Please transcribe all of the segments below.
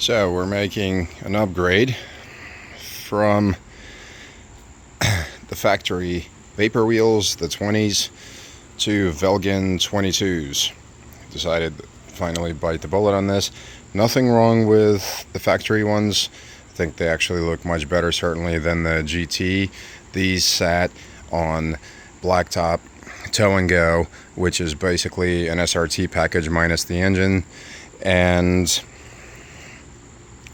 So we're making an upgrade from the factory Vapor wheels, the 20s, to Velgen 22s. Decided finally bite the bullet on this. Nothing wrong with the factory ones. I think they actually look much better certainly than the GT. These sat on blacktop tow and go, which is basically an SRT package minus the engine, and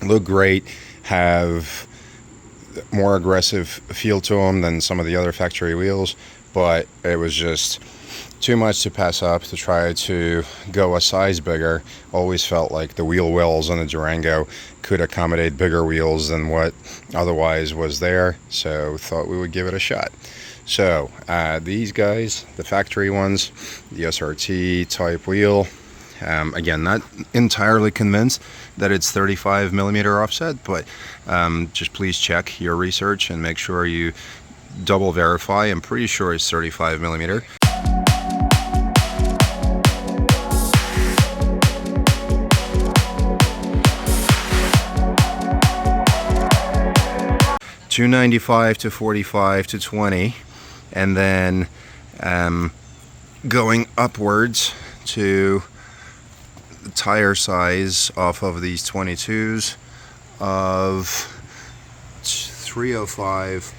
look great, have more aggressive feel to them than some of the other factory wheels, but it was just too much to pass up to try to go a size bigger. Always felt like the wheel wells on the Durango could accommodate bigger wheels than what otherwise was there, so thought we would give it a shot. So these guys, the factory ones, the SRT type wheel, again, not entirely convinced that it's 35 millimeter offset, but just please check your research and make sure you double verify. I'm pretty sure it's 35 millimeter. .295 to 45 to 20, and then going upwards to the tire size off of these 22s of 305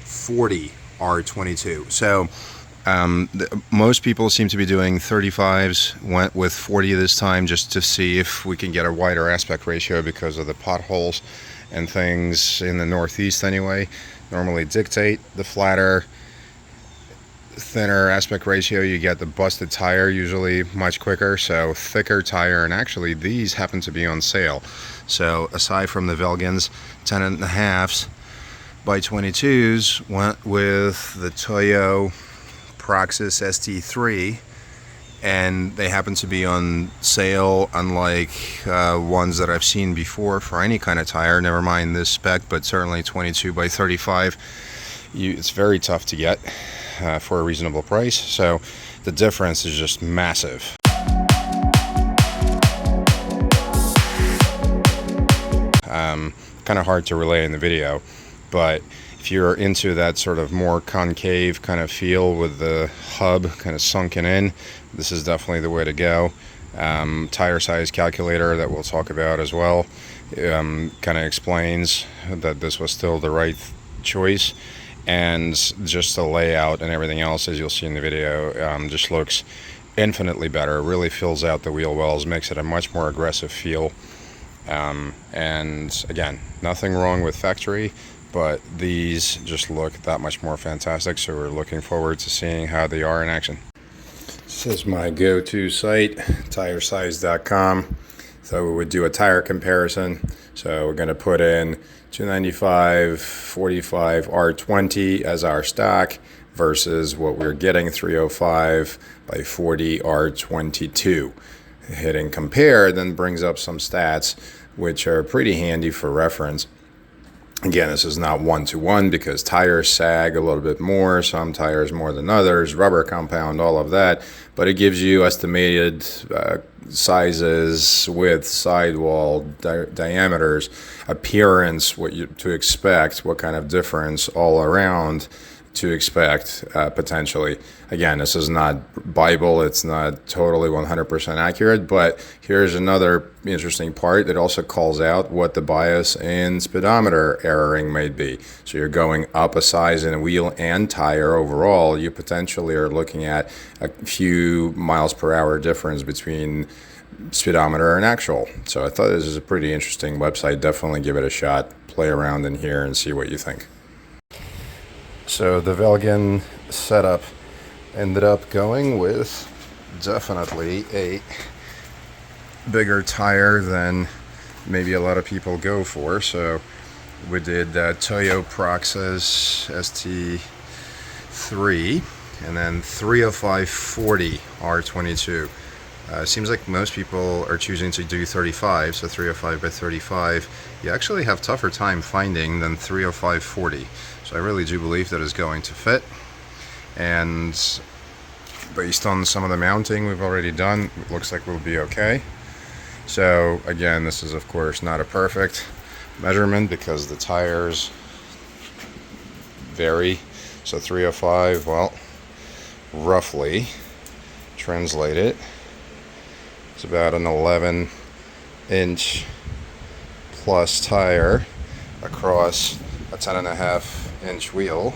40 R22. So most people seem to be doing 35s, went with 40 this time just to see if we can get a wider aspect ratio because of the potholes and things in the Northeast anyway. Normally dictate the flatter, thinner aspect ratio, you get the busted tire usually much quicker, so thicker tire. And actually these happen to be on sale, so aside from the Velgens 10.5s by 22s, went with the Toyo Proxys ST3, and they happen to be on sale, unlike ones that I've seen before for any kind of tire, never mind this spec, but certainly 22 by 35 it's very tough to get for a reasonable price, so the difference is just massive. Kind of hard to relay in the video, but if you're into that sort of more concave kind of feel with the hub kind of sunken in, this is definitely the way to go. Tire size calculator that we'll talk about as well kind of explains that this was still the right choice, and just the layout and everything else, as you'll see in the video, just looks infinitely better. Really fills out the wheel wells, makes it a much more aggressive feel, and again, nothing wrong with factory, but these just look that much more fantastic, so we're looking forward to seeing how they are in action. This is my go-to site, tiresize.com. So we would do a tire comparison. So we're going to put in 295 45 R20 as our stock versus what we're getting, 305 by 40 R22. Hitting compare then brings up some stats which are pretty handy for reference. Again, this is not one-to-one because tires sag a little bit more, some tires more than others, rubber compound, all of that, but it gives you estimated sizes, width, sidewall, diameters, appearance, what you to expect, what kind of difference all around to expect potentially. Again, this is not Bible, it's not totally 100% accurate, but here's another interesting part that also calls out what the bias in speedometer erroring may be. So you're going up a size in a wheel and tire overall, you potentially are looking at a few miles per hour difference between speedometer and actual. So I thought this is a pretty interesting website. Definitely give it a shot, play around in here and see what you think. So the Velgen setup ended up going with definitely a bigger tire than maybe a lot of people go for. So we did Toyo Proxys ST3 and then 305 40 R22. Seems like most people are choosing to do 35, so 305 by 35. You actually have tougher time finding than 305 40. So I really do believe that is going to fit. And based on some of the mounting we've already done, it looks like we'll be okay. So again, this is of course not a perfect measurement because the tires vary. So 305, well, roughly translate it, it's about an 11-inch plus tire across a 10.5-inch wheel.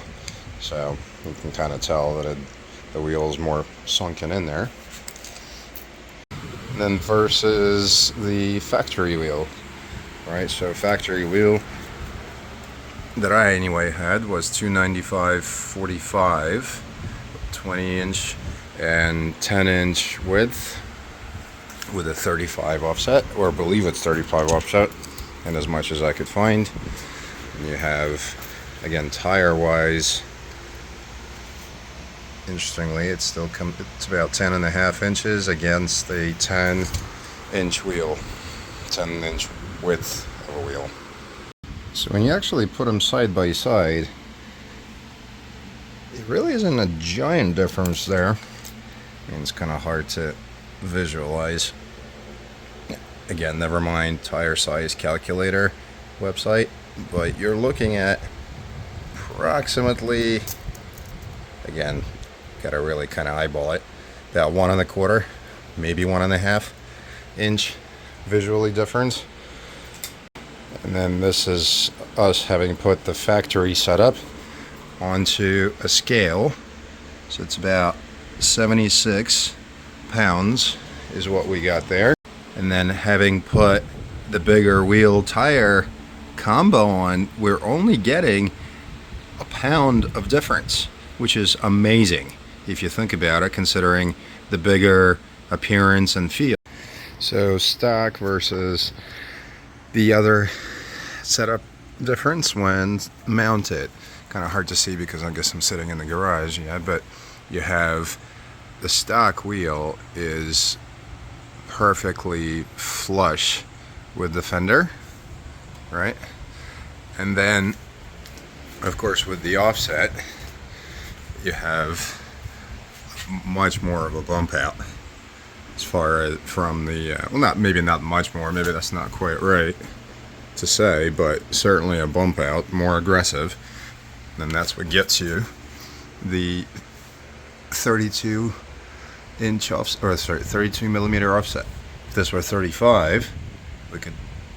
So you can kind of tell that the wheel is more sunken in there. And then versus the factory wheel, right? So factory wheel that I anyway had was 295/45, 20-inch and 10-inch width with a 35 offset, or I believe it's 35 offset, and as much as I could find. And you have, again, tire-wise, interestingly, it's about 10.5 inches against a 10-inch wheel, 10-inch width of a wheel. So when you actually put them side by side, it really isn't a giant difference there. I mean, it's kind of hard to visualize. Again, never mind tire size calculator website, but you're looking at approximately, again, gotta really kind of eyeball it, about 1.25, maybe 1.5 inch visually difference. And then this is us having put the factory setup onto a scale. So it's about 76 pounds is what we got there. And then having put the bigger wheel tire combo on, we're only getting a pound of difference, which is amazing if you think about it, considering the bigger appearance and feel. So stock versus the other setup difference when mounted. Kind of hard to see because I guess I'm sitting in the garage, yeah, but you have the stock wheel is perfectly flush with the fender, right? And then, of course, with the offset, you have much more of a bump out as far as from the, well, maybe not much more, maybe that's not quite right to say, but certainly a bump out, more aggressive. And that's what gets you the 32 millimeter offset. If this were 35, we could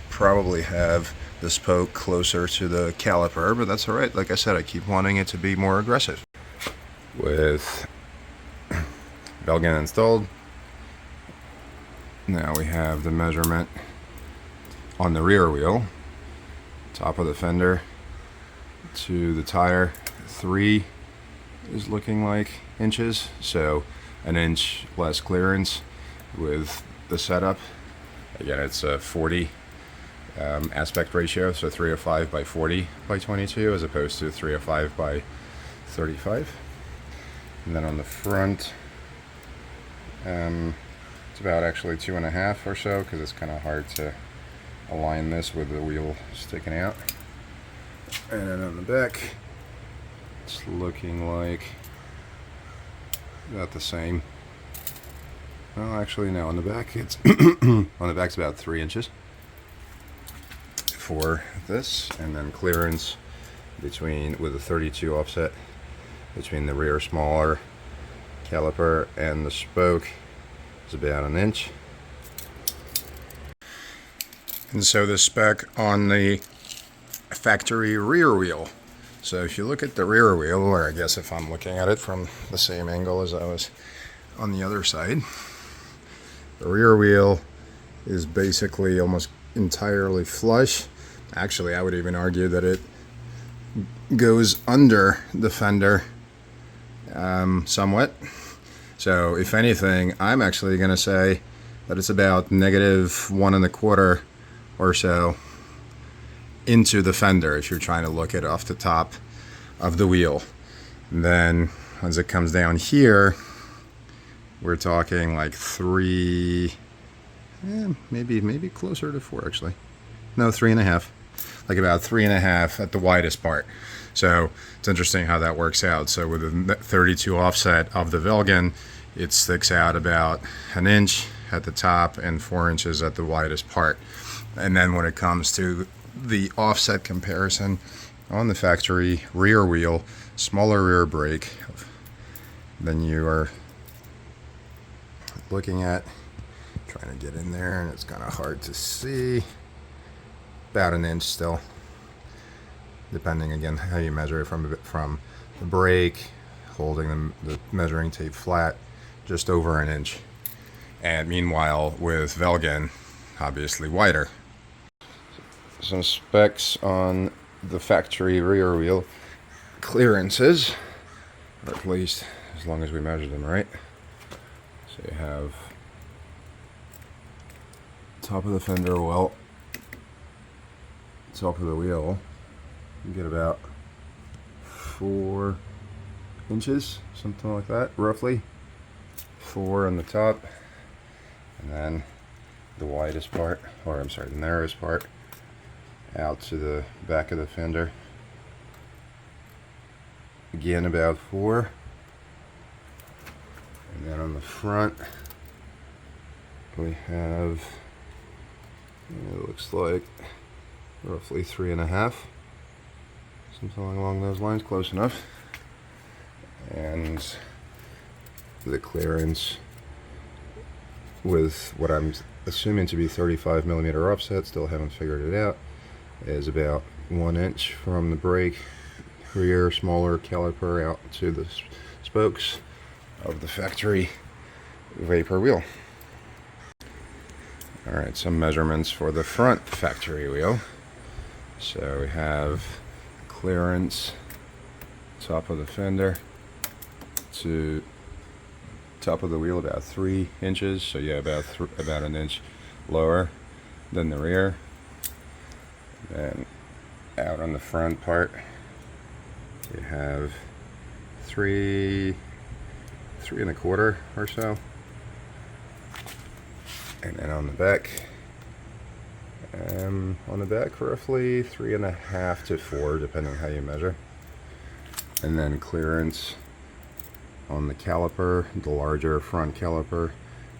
probably have the spoke closer to the caliper, but that's all right. Like I said, I keep wanting it to be more aggressive. With Velgen installed, now we have the measurement on the rear wheel, top of the fender to the tire. 3 is looking like inches, so an inch less clearance with the setup. Again, it's a 40 aspect ratio, so 305 by 40 by 22 as opposed to 305 by 35. And then on the front, it's about actually 2.5 or so, because it's kind of hard to align this with the wheel sticking out. And then on the back, it's looking like about the same. Well, actually, no. On the back, it's on the back's about 3 inches for this, and then clearance between with a 32 offset between the rear smaller caliper and the spoke is about 1 inch. And so the spec on the factory rear wheel. So if you look at the rear wheel, or I guess if I'm looking at it from the same angle as I was on the other side, the rear wheel is basically almost entirely flush. Actually, I would even argue that it goes under the fender somewhat. So if anything, I'm actually going to say that it's about -1.25 or so into the fender if you're trying to look at it off the top of the wheel. And then as it comes down here, we're talking like 3, maybe closer to 4 actually. No, 3.5. Like about 3.5 at the widest part. So it's interesting how that works out. So with the 32 offset of the Velgen, it sticks out about 1 inch, at the top and 4 inches at the widest part. And then when it comes to the offset comparison on the factory rear wheel, smaller rear brake, then you are looking at, trying to get in there and it's kind of hard to see, about an inch still, depending again how you measure it from the brake, holding the measuring tape flat, just over an inch. And meanwhile with Velgen, obviously wider. Some specs on the factory rear wheel clearances, or at least as long as we measure them right. So you have top of the fender well, top of the wheel, you get about 4 inches, something like that, roughly. 4 on the top, and then the widest part, or I'm sorry, the narrowest part, out to the back of the fender. Again, about 4. And then on the front, we have, it looks like roughly 3.5, something along those lines, close enough. And the clearance with what I'm assuming to be 35 millimeter offset, still haven't figured it out, is about 1 inch from the brake rear smaller caliper out to the spokes of the factory vapor wheel. Alright, some measurements for the front factory wheel. So we have clearance, top of the fender to top of the wheel about 3 inches, so yeah, about an inch lower than the rear. Then out on the front part, you have 3.25 or so, and then on the back, roughly 3.5 to 4, depending how you measure. And then clearance on the caliper, the larger front caliper,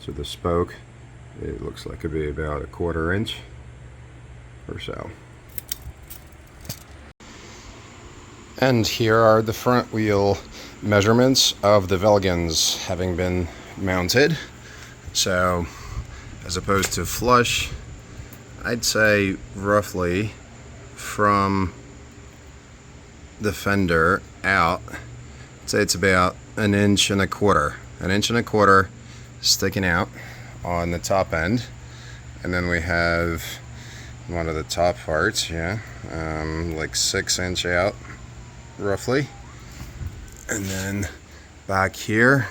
to the spoke, it looks like it'd be about 1/4 inch or so. And here are the front wheel measurements of the Velgens having been mounted. So as opposed to flush, I'd say roughly from the fender out, I'd say it's about 1.25 inches, sticking out on the top end. And then we have one of the top parts, like 6 inch out roughly. And then back here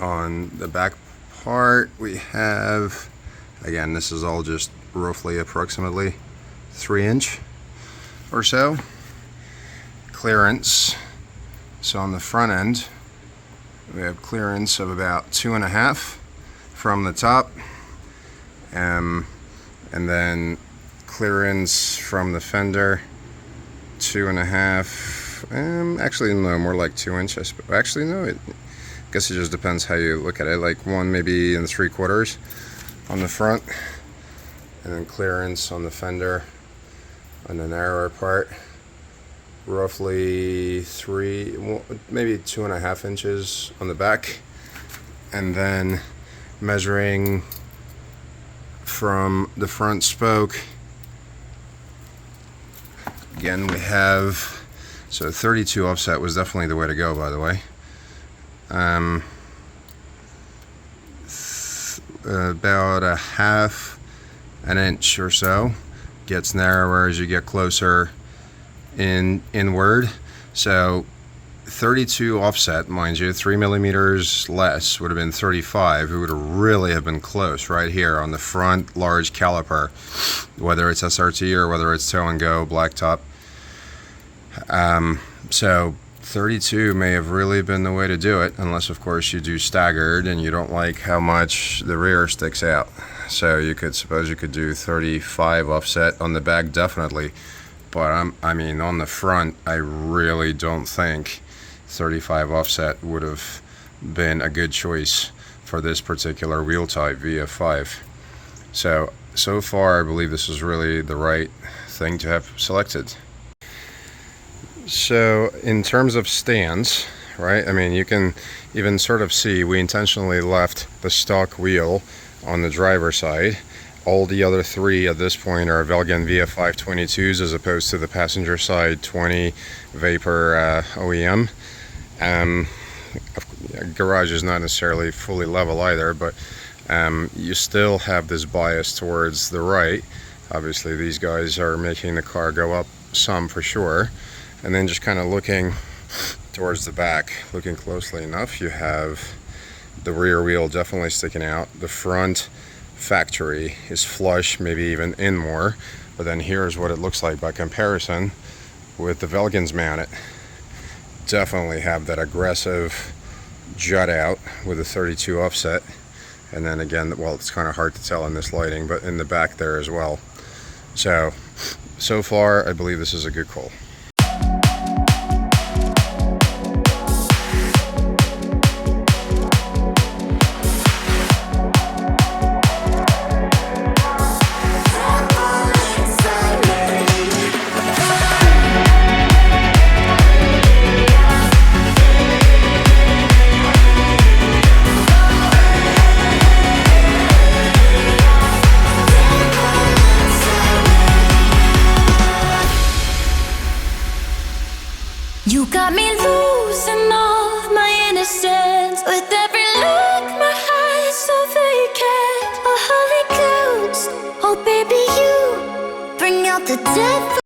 on the back part, we have, again, this is all just roughly approximately 3 inch or so clearance. So on the front end, we have clearance of about 2.5 from the top, and then clearance from the fender 2.5. Actually, no, more like 2 inches. Actually, no. I guess it just depends how you look at it. Like 1 maybe and 3/4 on the front, and then clearance on the fender on the narrower part, roughly 3, maybe 2.5 inches on the back. And then measuring from the front spoke, again we have, so 32 offset was definitely the way to go, by the way. About 1/2 inch or so, gets narrower as you get closer inward. So 32 offset, mind you, 3 millimeters less would have been 35. It would really have been close right here on the front large caliper, whether it's SRT or whether it's tow and go blacktop. So 32 may have really been the way to do it, unless of course you do staggered and you don't like how much the rear sticks out. So you could suppose you could do 35 offset on the back, definitely. But I mean, on the front, I really don't think 35 offset would have been a good choice for this particular wheel type, VF5. So far I believe this is really the right thing to have selected. So in terms of stands, right, I mean, you can even sort of see we intentionally left the stock wheel on the driver's side. All the other three at this point are Velgen VF5 22s as opposed to the passenger side 20 Vapor OEM. Garage is not necessarily fully level either, but you still have this bias towards the right. Obviously these guys are making the car go up some for sure. And then just kind of looking towards the back, looking closely enough, you have the rear wheel definitely sticking out. The front factory is flush, maybe even in more, but then here's what it looks like by comparison with the Velgens mounted. Definitely have that aggressive jut out with a 32 offset, and then again, well, it's kind of hard to tell in this lighting, but in the back there as well. So far I believe this is a good call. You got me losing all of my innocence. With every look, my eyes so vacant. A Holy Ghost, oh baby, you bring out the devil.